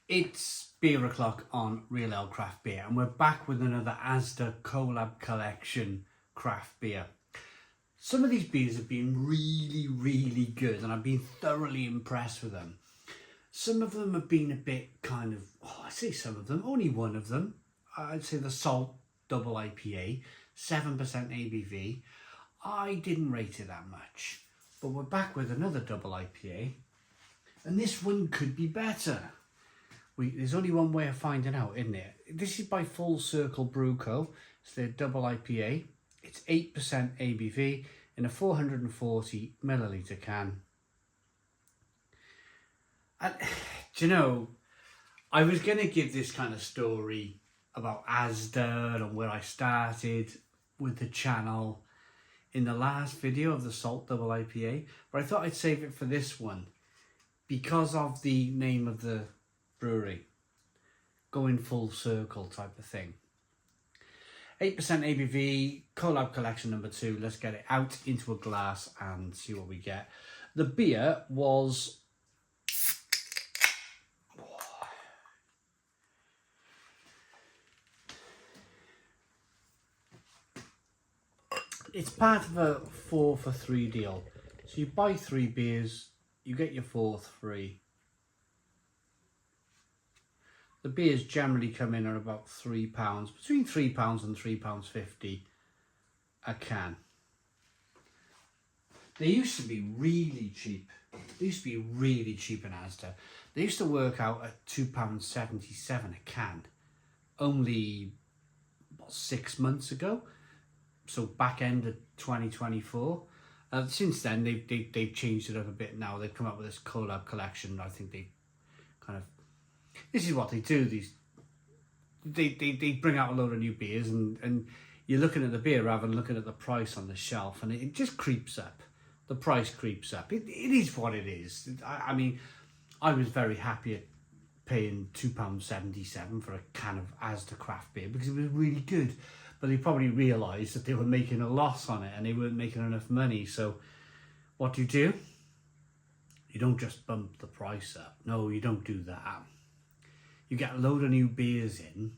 It's beer o'clock on Real Ale Craft Beer, and we're back with another ASDA Collab collection craft beer. Some of these beers have been really good, and I've been thoroughly impressed with them. Some of them have been a bit kind of, I say some of them, only one of them. I'd say the Salt Double IPA, 7% ABV. I didn't rate it that much, but we're back with another double IPA, and this one could be better. There's only one way of finding out, isn't it? This is by Full Circle Brew Co. It's their double IPA. It's 8% ABV in a 440 milliliter can. And, do you know, I was going to give this kind of story about ASDA and where I started with the channel in the last video of the Salt Double IPA, but I thought I'd save it for this one because of the name of the brewery, going full circle type of thing. 8% ABV, Collab collection number 2. Let's get it out into a glass and see what we get. The beer was it's part of a 4 for 3 deal. So you buy 3 beers, you get your 4th free. The beers generally come in at about £3, between £3 and £3.50 a can. They used to be really cheap. They used to be really cheap in Asda. They used to work out at £2.77 a can. Only 6 months ago. So back end of 2024. Since then, they've changed it up a bit now. They've come up with this collab collection. I think they kind of... This is what they do. They bring out a load of new beers, and you're looking at the beer rather than looking at the price on the shelf, and it just creeps up. The price creeps up. It is what it is. I mean, I was very happy at paying £2.77 for a can of ASDA craft beer because it was really good. But they probably realised that they were making a loss on it and they weren't making enough money. So what do? You don't just bump the price up. No, you don't do that. You get a load of new beers in,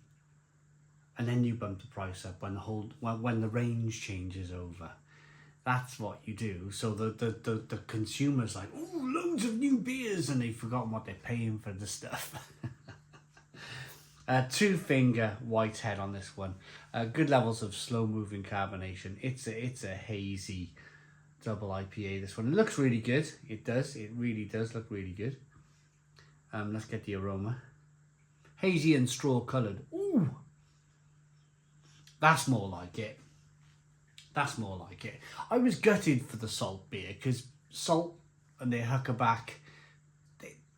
and then you bump the price up when the range changes over. That's what you do. So the consumer's like, oh, loads of new beers, and they've forgotten what they're paying for the stuff. 2-finger Whitehead on this one. Good levels of slow-moving carbonation. It's a hazy double IPA, this one. It looks really good. It does. It really does look really good. Let's get the aroma. Hazy and straw coloured. Ooh! That's more like it. That's more like it. I was gutted for the Salt beer because Salt and their Huckaback,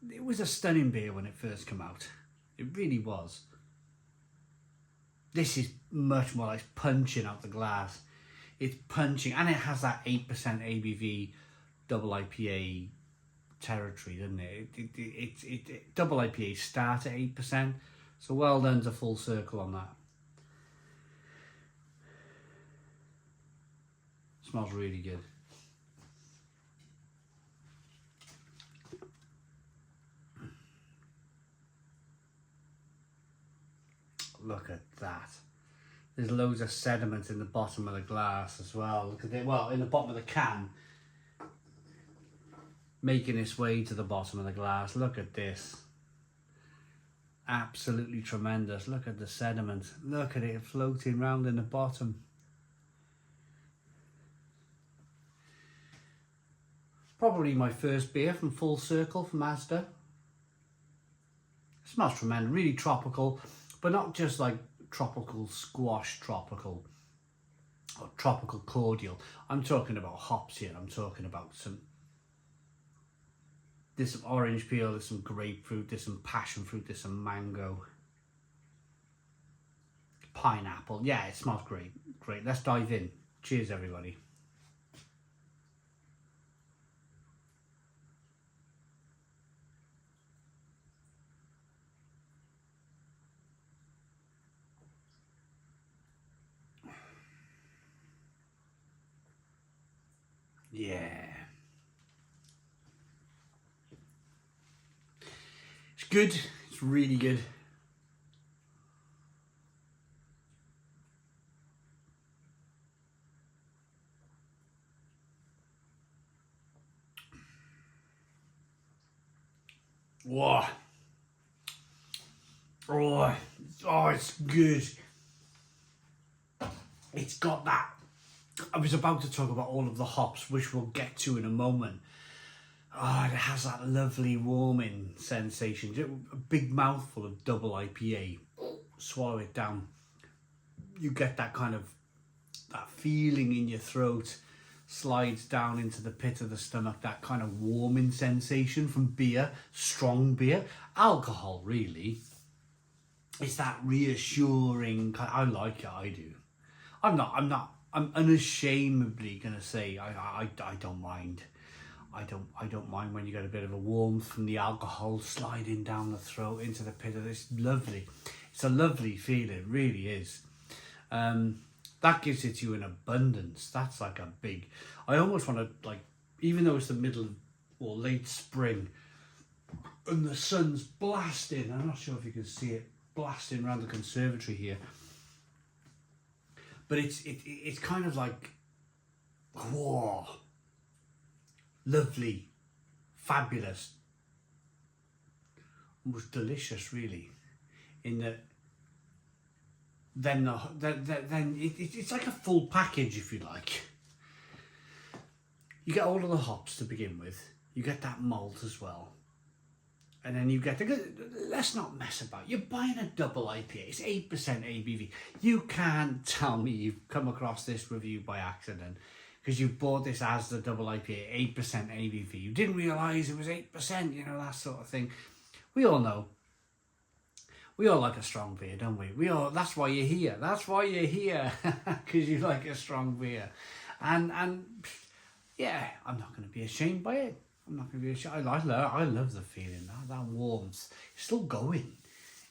it was a stunning beer when it first came out. It really was. This is much more like punching out the glass. It's punching, and it has that 8% ABV double IPA territory, doesn't it? Double IPA start at 8%, so well done to Full Circle on that. Smells really good. Look at that. There's loads of sediment in the bottom of the glass as well. Look at it. Well, in the bottom of the can, making its way to the bottom of the glass. Look at this. Absolutely tremendous. Look at the sediment. Look at it floating around in the bottom. Probably my first beer from Full Circle from ASDA. It smells tremendous. Really tropical, but not just like tropical squash tropical or tropical cordial. I'm talking about hops here. I'm talking about there's some orange peel, there's some grapefruit, there's some passion fruit, there's some mango, pineapple. Yeah, it smells great. Great. Let's dive in. Cheers, everybody. Yeah. It's good. It's It's really good. Whoa. Oh, it's good. It's got that. I was about to talk about all of the hops, which we'll get to in a moment. Oh, it has that lovely warming sensation. A big mouthful of double IPA. Swallow it down. You get that kind of, that feeling in your throat, slides down into the pit of the stomach, that kind of warming sensation from beer, strong beer, alcohol really. It's that reassuring, I like it, I do. I'm unashamedly gonna say I don't mind. I don't mind when you get a bit of a warmth from the alcohol sliding down the throat into the pit of this. Lovely. It's a lovely feeling, it really is. That gives it to you in abundance. That's like a big, I almost want to, like, even though it's the middle or late spring and the sun's blasting, I'm not sure if you can see it blasting around the conservatory here, but it's kind of like, whoa, lovely, fabulous, almost delicious really, in that then it's like a full package, if you like. You get all of the hops to begin with, you get that malt as well, and then you get let's not mess about. You're buying a double IPA, it's 8% ABV. You can't tell me you've come across this review by accident because you bought this ASDA double IPA, 8% ABV. You didn't realise it was 8%, you know, that sort of thing. We all know. We all like a strong beer, don't we? That's why you're here. That's why you're here, because you like a strong beer. And yeah, I'm not going to be ashamed by it. I'm not going to be ashamed. I love the feeling, that warmth. It's still going.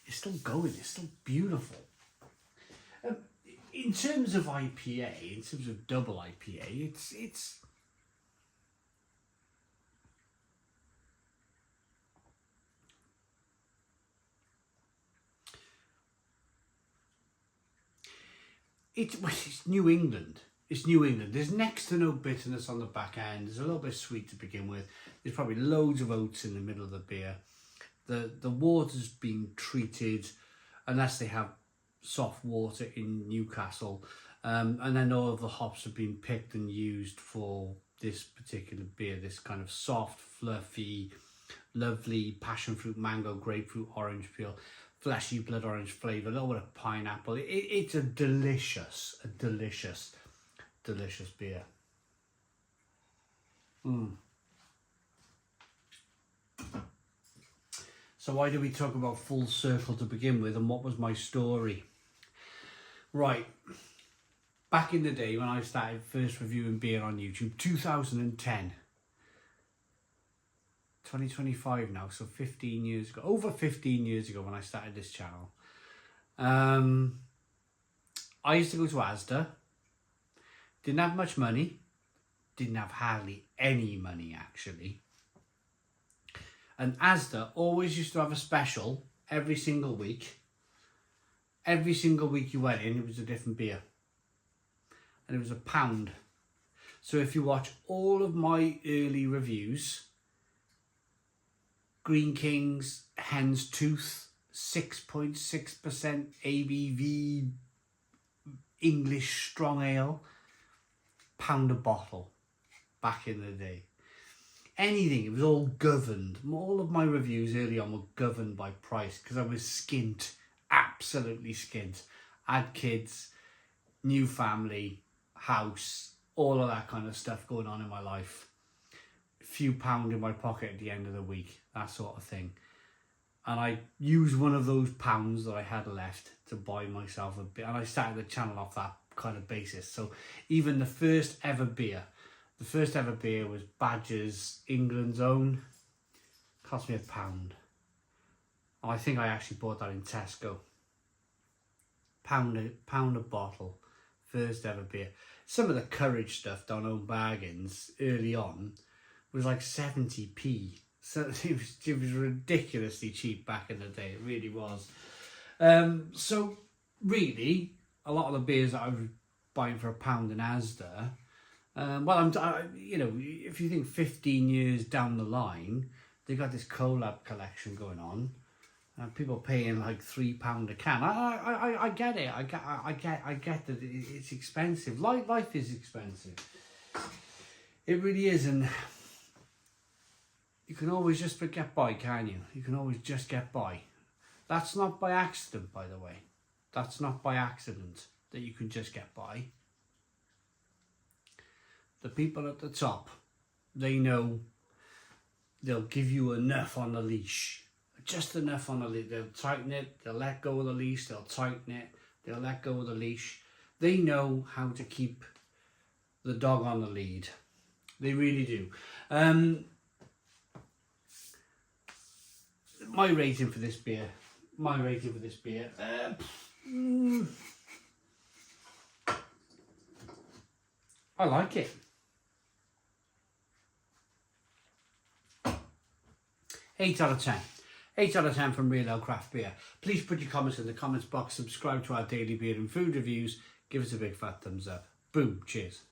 It's still going. It's still beautiful. In terms of IPA, in terms of double IPA, it's New England. It's New England. There's next to no bitterness on the back end. There's a little bit sweet to begin with. There's probably loads of oats in the middle of the beer. The water's been treated, unless they have soft water in Newcastle. And then all of the hops have been picked and used for this particular beer. This kind of soft, fluffy, lovely passion fruit, mango, grapefruit, orange peel, fleshy blood orange flavour, a little bit of pineapple. It's a delicious beer. So why did we talk about Full Circle to begin with, and what was my story? Right, back in the day when I started first reviewing beer on YouTube, 2010. 2025 now, so 15 years ago, over 15 years ago when I started this channel. I used to go to ASDA, didn't have much money, didn't have hardly any money actually. And ASDA always used to have a special every single week. Every single week you went in, it was a different beer. And it was £1. So if you watch all of my early reviews, Green King's Hen's Tooth, 6.6% ABV English strong ale, £1 a bottle back in the day. Anything, it was all governed. All of my reviews early on were governed by price because I was skint, absolutely skint. I had kids, new family, house, all of that kind of stuff going on in my life. A few pound in my pocket at the end of the week, that sort of thing. And I used one of those pounds that I had left to buy myself a beer. And I started the channel off that kind of basis. So even the first ever beer was Badger's England's Own. Cost me £1. I think I actually bought that in Tesco. Pound a bottle. First ever beer. Some of the Courage stuff down Home Bargains early on was like 70p. So it was ridiculously cheap back in the day. It really was. So really, a lot of the beers that I was buying for £1 in ASDA, you know, if you think 15 years down the line, they got this collab collection going on. People paying like £3 a can. I get it. I get that it's expensive. Life is expensive. It really is, and you can always just get by, can you? You can always just get by. That's not by accident, by the way. That's not by accident that you can just get by. The people at the top, they know they'll give you enough on the leash. Just enough on the leash. They'll tighten it, they'll let go of the leash, they'll tighten it, they'll let go of the leash. They know how to keep the dog on the lead. They really do. My rating for this beer, I like it. 8 out of 10. 8 out of 10 from Real Ale Craft Beer. Please put your comments in the comments box, subscribe to our daily beer and food reviews, give us a big fat thumbs up. Boom, cheers.